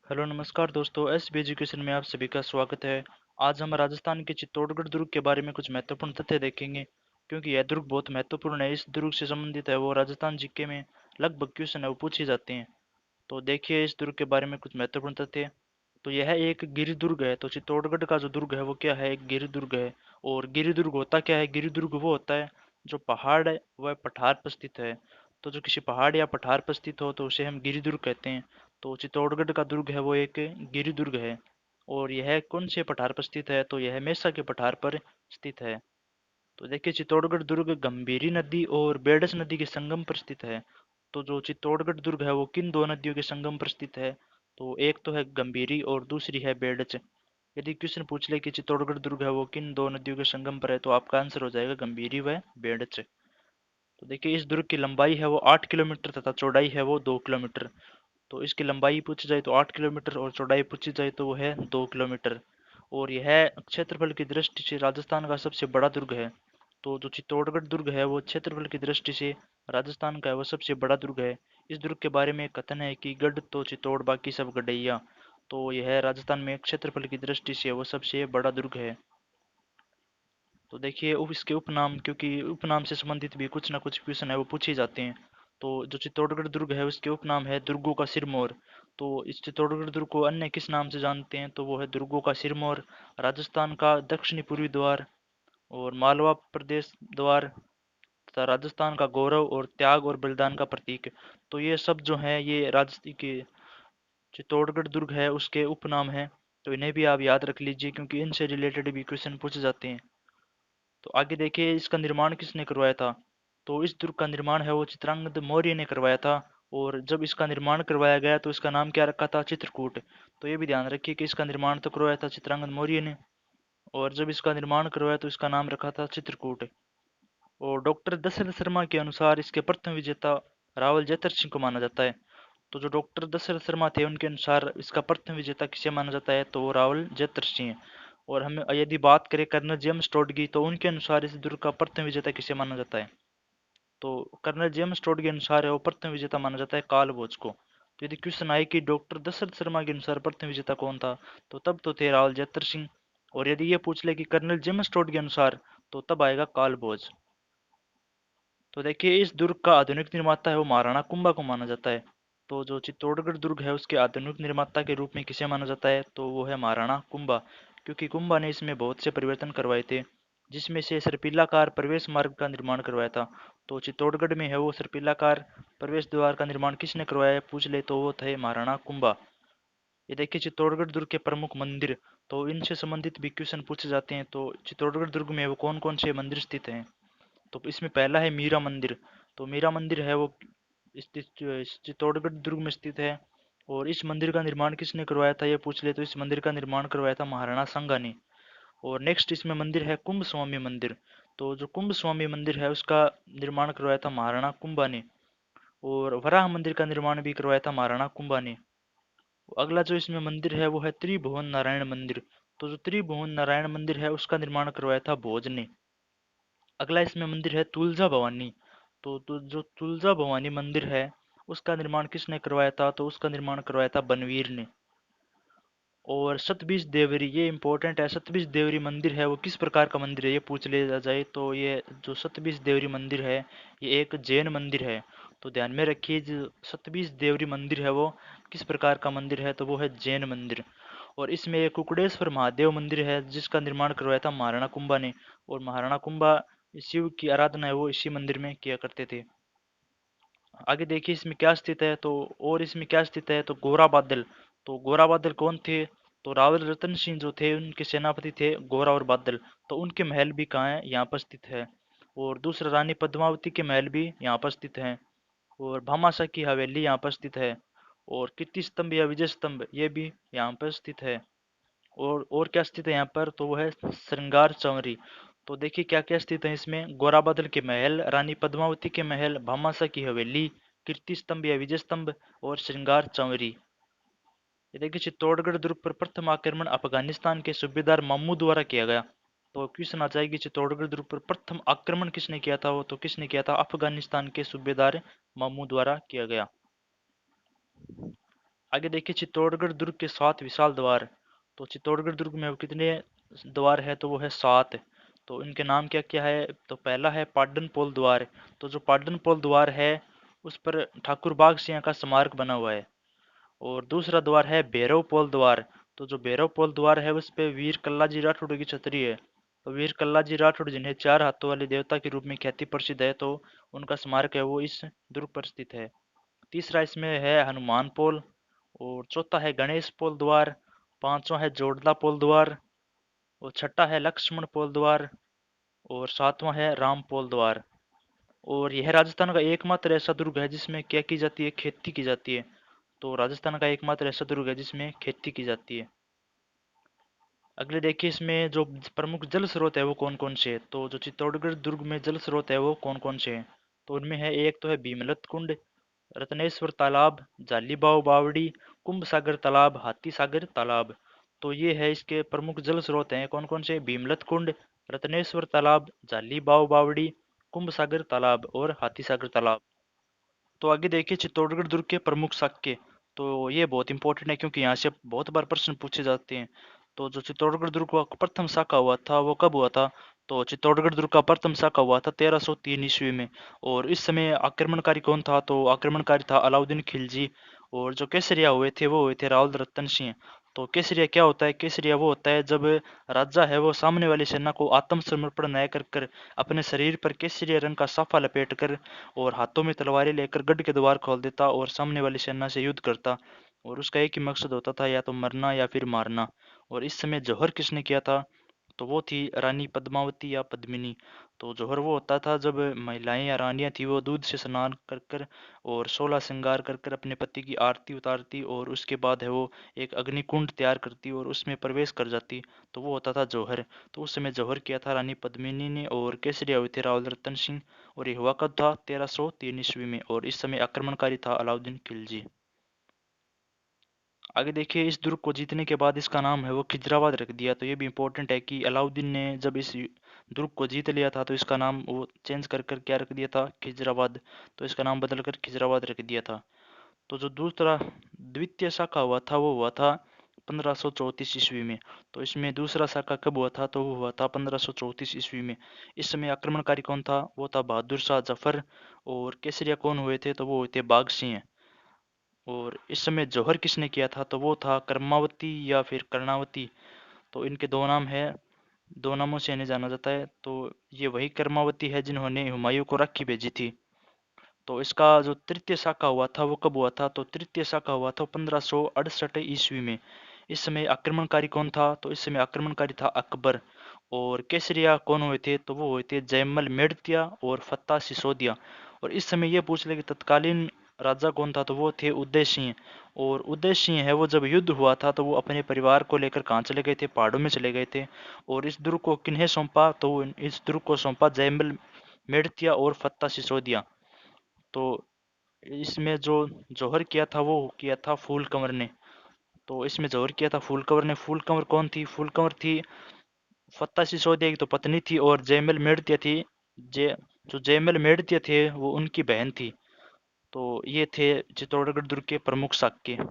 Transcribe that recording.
Hello नमस्कार दोस्तों, SB education में आप सभी का स्वागत है। आज हम राजस्थान के चित्तौड़गढ़ दुर्ग के बारे में कुछ महत्वपूर्ण तथ्य देखेंगे, क्योंकि यह दुर्ग बहुत महत्वपूर्ण है। इस दुर्ग से संबंधित है वो राजस्थान जीके में लगभग क्वेश्चन है वो पूछे जाते हैं। तो देखिए इस दुर्ग के बारे में कुछ महत्वपूर्ण तथ्य। तो यह एक गिरि दुर्ग है। तो चित्तौड़गढ़ का जो दुर्ग है वो क्या है, एक गिरि दुर्ग है। और गिरि दुर्ग होता क्या है, गिरि दुर्ग वो होता है जो पहाड़ है वह पठार पर स्थित है। तो जो किसी पहाड़ या पठार पर स्थित हो तो उसे हम गिरि दुर्ग कहते हैं। तो चित्तौड़गढ़ का दुर्ग है वो एक गिरि दुर्ग है। और यह कौन से पठार पर स्थित है, तो यह मेसा के पठार पर स्थित है। तो देखिए चित्तौड़गढ़ दुर्ग गंभीरी नदी और बेडस नदी के संगम पर स्थित है। तो जो चित्तौड़गढ़ दुर्ग है वो किन दो नदियों के संगम पर स्थित है, तो एक तो है गंभीरी और दूसरी है बेडच। यदि क्वेश्चन पूछ ले कि चित्तौड़गढ़ दुर्ग है वो किन दो नदियों के संगम पर है, तो आपका आंसर हो जाएगा गंभीरी व बेडच। तो देखिए इस दुर्ग की लंबाई है वो 8 किलोमीटर तथा चौड़ाई है वो 2 किलोमीटर। तो इसकी लंबाई पूछी जाए तो 8 किलोमीटर और चौड़ाई पूछी जाए तो वो है 2 किलोमीटर। और यह क्षेत्रफल की दृष्टि से राजस्थान का सबसे बड़ा दुर्ग है। तो जो चित्तौड़गढ़ दुर्ग है वो क्षेत्रफल की दृष्टि से राजस्थान का है वो सबसे बड़ा दुर्ग है। इस दुर्ग के बारे में कथन है कि गढ़ तो चित्तौड़ बाकी सब गढ़ैया। तो यह राजस्थान में क्षेत्रफल की दृष्टि से वो सबसे बड़ा दुर्ग है। तो देखिए इसके उपनाम, क्योंकि उपनाम से संबंधित भी कुछ ना कुछ क्वेश्चन है वो पूछे जाते हैं। तो जो चित्तौड़गढ़ दुर्ग है उसके उपनाम है दुर्गों का सिरमौर। तो इस चित्तौड़गढ़ दुर्ग को अन्य किस नाम से जानते हैं, तो वो है दुर्गों का सिरमौर, राजस्थान का दक्षिणी पूर्वी द्वार और मालवा प्रदेश द्वार तथा राजस्थान का गौरव और त्याग और बलिदान का प्रतीक। तो ये सब जो है ये राजस्थान के चित्तौड़गढ़ दुर्ग है उसके उपनाम है। तो इन्हें भी आप याद रख लीजिए, क्योंकि इनसे रिलेटेड भी क्वेश्चन पूछे जाते हैं। तो आगे देखिए इसका निर्माण किसने करवाया था। तो इस दुर्ग का निर्माण है वो चित्रांगद मौर्य ने करवाया था। और जब इसका निर्माण करवाया गया तो इसका नाम क्या रखा था, चित्रकूट। तो ये भी ध्यान रखिए कि इसका निर्माण तो करवाया था चित्रांगद मौर्य ने, और जब इसका निर्माण करवाया तो इसका नाम रखा था चित्रकूट। और डॉक्टर दशरथ शर्मा के अनुसार इसके प्रथम विजेता रावल जैतर सिंह को माना जाता है। तो जो डॉक्टर दशरथ शर्मा थे उनके अनुसार इसका प्रथम विजेता किसे माना जाता है, तो वो रावल जैतर सिंह है। और हम यदि बात करें कर्नल जेम्स टोड की, तो उनके अनुसार इस दुर्ग का प्रथम विजेता किसे माना जाता है, तो कर्नल जेम्स टोड के अनुसार है वो प्रथम विजेता माना जाता है काल भोज को। तो यदि क्वेश्चन आए कि डॉक्टर दशरथ शर्मा के अनुसार प्रथम विजेता कौन था, तो तब तो थे रावल जैतर सिंह। और यदि ये पूछ ले कि कर्नल जेम्स टोड के अनुसार, तो तब आएगा काल भोज। तो देखिए इस दुर्ग का आधुनिक निर्माता है वो महाराणा कुंभा को माना जाता है। तो जो चित्तौड़गढ़ दुर्ग है उसके आधुनिक निर्माता के रूप में किसे माना जाता है, तो वो है महाराणा कुंभा। क्योंकि कुंभा ने इसमें बहुत से परिवर्तन करवाए थे, जिसमें से सर्पिलाकार प्रवेश मार्ग का निर्माण करवाया था। तो चित्तौड़गढ़ में है वो सर्पिलाकार प्रवेश द्वार का निर्माण किसने करवाया है पूछ ले, तो वो थे महाराणा कुंभा। ये देखिए चित्तौड़गढ़ दुर्ग के प्रमुख मंदिर, तो इनसे संबंधित भी क्वेश्चन पूछे जाते हैं। तो चित्तौड़गढ़ दुर्ग में वो कौन कौन से मंदिर स्थित हैं, तो इसमें पहला है मीरा मंदिर। तो मीरा मंदिर है वो चित्तौड़गढ़ दुर्ग में स्थित है। और इस मंदिर का निर्माण किसने करवाया था ये पूछ ले, तो इस मंदिर का निर्माण करवाया था महाराणा संगा ने। और नेक्स्ट इसमें मंदिर है कुंभ स्वामी मंदिर। तो जो कुंभ स्वामी मंदिर है उसका निर्माण करवाया था महाराणा कुंभा ने। और वराह मंदिर का निर्माण भी करवाया था महाराणा कुंभा ने। अगला जो इसमें मंदिर है वो है त्रिभुवन नारायण मंदिर। तो जो त्रिभुवन नारायण मंदिर है उसका निर्माण करवाया था भोज ने। अगला इसमें मंदिर है तुलजा भवानी। तो जो तुलजा भवानी मंदिर है उसका निर्माण किसने करवाया था, तो उसका निर्माण करवाया था बनवीर ने। और सतबीज देवरी, ये इंपॉर्टेंट है, सतबीज देवरी मंदिर है वो किस प्रकार का मंदिर है ये पूछ लिया जाए, तो ये जो सतबीज देवरी मंदिर है ये एक जैन मंदिर है। तो ध्यान में रखिए जो सतबीज देवरी मंदिर है वो किस प्रकार का मंदिर है, तो वो है जैन मंदिर। और इसमें एक कुकुड़ेश्वर महादेव मंदिर है जिसका निर्माण करवाया था महाराणा कुंभा ने। और महाराणा कुंभा शिव की आराधना है वो इसी मंदिर में किया करते थे। आगे देखिए इसमें क्या स्थित है, तो और इसमें क्या स्थित है, तो गोरा बादल। तो गोरा बादल कौन थे, तो रावल रतन सिंह जो थे उनके सेनापति थे गोरा और बादल। तो उनके महल भी कहाँ है, यहाँ पर स्थित है। और दूसरा रानी पद्मावती के महल भी यहाँ पर स्थित है। और भामाशाह की हवेली यहाँ पर स्थित है। और कीर्ति स्तंभ या विजय स्तंभ ये भी यहाँ पर स्थित है। और क्या स्थित है यहाँ पर, तो वो है श्रृंगार चौरी। तो देखिए क्या क्या स्थित है इसमें, गोरा बादल के महल, रानी पद्मावती के महल, भामाशाह की हवेली, कीर्ति स्तंभ या विजय स्तंभ और श्रृंगार चौरी। ये देखिए चित्तौड़गढ़ दुर्ग पर प्रथम आक्रमण अफगानिस्तान के सूबेदार मामू द्वारा किया गया। तो क्वेश्चन आ जाएगी चित्तौड़गढ़ दुर्ग पर प्रथम आक्रमण किसने किया था, वो तो किसने किया था, अफगानिस्तान के सूबेदार मामू द्वारा किया गया। आगे देखिए चित्तौड़गढ़ दुर्ग के 7 विशाल द्वार। तो चित्तौड़गढ़ दुर्ग में अब कितने द्वार है, तो वो है 7। तो इनके नाम क्या क्या है, तो पहला है पाटन पोल द्वार। तो जो पाटन पोल द्वार है उस पर ठाकुर बाग सिंह का स्मारक बना हुआ है। और दूसरा द्वार है भैरव पोल द्वार। तो जो भैरव पोल द्वार है उस पे वीर कल्लाजी राठौड़ की छतरी है। तो वीर कल्लाजी राठौड़ जिन्हें 4 हाथों वाले देवता के रूप में ख्याति प्रसिद्ध है, तो उनका स्मारक है वो इस दुर्ग पर स्थित है। तीसरा इसमें है हनुमान पोल। और चौथा है गणेश पोल द्वार। पांचवा है जोड़ला पोल द्वार। और छठा है लक्ष्मण पोल द्वार। और सातवां है राम पोल द्वार। और यह राजस्थान का एकमात्र ऐसा दुर्ग है जिसमें क्या की जाती है, खेती की जाती है। तो राजस्थान का एकमात्र ऐसा दुर्ग है जिसमें खेती की जाती है। अगले देखिए इसमें जो प्रमुख जल स्रोत है वो कौन कौन से है। तो जो चित्तौड़गढ़ दुर्ग में जल स्रोत है वो कौन कौन से हैं, तो उनमें है एक तो है भीमलत कुंड, रत्नेश्वर तालाब, जालीबाव बावड़ी, कुंभ सागर तालाब, हाथी सागर तालाब। तो ये है इसके प्रमुख जल स्रोत हैं कौन कौन से, भीमलत कुंड, रत्नेश्वर तालाब, जालीबाव बावड़ी, कुंभ सागर तालाब और हाथी सागर तालाब। तो आगे देखिए चित्तौड़गढ़ दुर्ग के प्रमुख शाक्य। तो ये बहुत इंपॉर्टेंट है क्योंकि यहाँ से बहुत बार प्रश्न पूछे जाते हैं। तो जो चित्तौड़गढ़ दुर्ग का प्रथम शाखा हुआ था वो कब हुआ था, तो चित्तौड़गढ़ दुर्ग का प्रथम शाखा हुआ था 1303 ईस्वी में। और इस समय आक्रमणकारी कौन था, तो आक्रमणकारी था अलाउद्दीन खिलजी। और जो केसरिया हुए थे वो हुए थे रावल रतन सिंह। तो केसरिया क्या होता है, केसरिया वो होता है जब राजा है वो सामने वाली सेना को आत्मसमर्पण न कर कर अपने शरीर पर केसरिया रंग का साफा लपेट कर और हाथों में तलवारें लेकर गढ़ के द्वार खोल देता और सामने वाली सेना से युद्ध करता। और उसका एक ही मकसद होता था, या तो मरना या फिर मारना। और इस समय जौहर किसने किया था, तो वो थी रानी पद्मावती या पद्मिनी। तो जौहर वो होता था जब महिलाएं या रानियां थी वो दूध से स्नान कर कर और 16 श्रृंगार कर कर अपने पति की आरती उतारती और उसके बाद है वो एक अग्निकुंड तैयार करती और उसमें प्रवेश कर जाती। तो वो होता था जौहर। तो उस समय जौहर किया था रानी पद्मिनी ने और केसरिया हुए थे रावल रतन सिंह। और ये हुआ कब था, 1303 ईस्वी में। और इस समय आक्रमणकारी था अलाउद्दीन खिलजी। आगे देखिए इस दुर्ग को जीतने के बाद इसका नाम है वो खिजराबाद रख दिया। तो ये भी इम्पोर्टेंट है कि अलाउद्दीन ने जब इस दुर्ग को जीत लिया था तो इसका नाम वो चेंज कर कर क्या रख दिया था, खिजराबाद। तो इसका नाम बदल कर खिजराबाद रख दिया था। तो जो दूसरा द्वितीय शाखा हुआ था वो हुआ था 1534 ईस्वी में। तो इसमें दूसरा शाखा कब हुआ था, तो वो हुआ था 1534 ईस्वी में। इस समय आक्रमणकारी कौन था, वो था बहादुर शाह जफर। और केसरिया कौन हुए थे, तो वो हुए थे बाघ सिंह। और इस समय जौहर किसने किया था, तो वो था कर्मावती या फिर कर्णावती। तो इनके दो नाम है, दो नामों से इन्हें जाना जाता है। तो ये वही कर्मावती है जिन्होंने हुमायूं को राखी भेजी थी। तो इसका जो तृतीय शाखा हुआ था वो कब हुआ था, तो तृतीय शाखा हुआ था 1568 ईस्वी में। इस समय आक्रमणकारी कौन था, तो इस समय आक्रमणकारी था अकबर। और केसरिया कौन हुए थे, तो वो हुए थे जयमल मेड़तिया और फत्ता सिसोदिया। और इस समय ये पूछ ले कि तत्कालीन राजा कौन था, तो वो थे उदय सिंह। और उदय सिंह है वो जब युद्ध हुआ था तो वो अपने परिवार को लेकर कहाँ चले गए थे, पहाड़ों में चले गए थे। और इस दुर्ग को किन्हें सौंपा, तो इस दुर्ग को सौंपा जयमल मेड़तिया और फत्ता सिसोदिया। तो इसमें जो जौहर किया था वो किया था फूल कंवर ने। तो इसमें जौहर किया था फूल कंवर ने। फूल कंवर कौन थी, फूल कंवर थी फत्ता सिसोदिया की तो पत्नी थी। और जयमल मेड़तिया थी, जय जो जयमल मेड़तिया थे वो उनकी बहन थी। तो ये थे चित्तौड़गढ़ दुर्ग के प्रमुख शाक्य।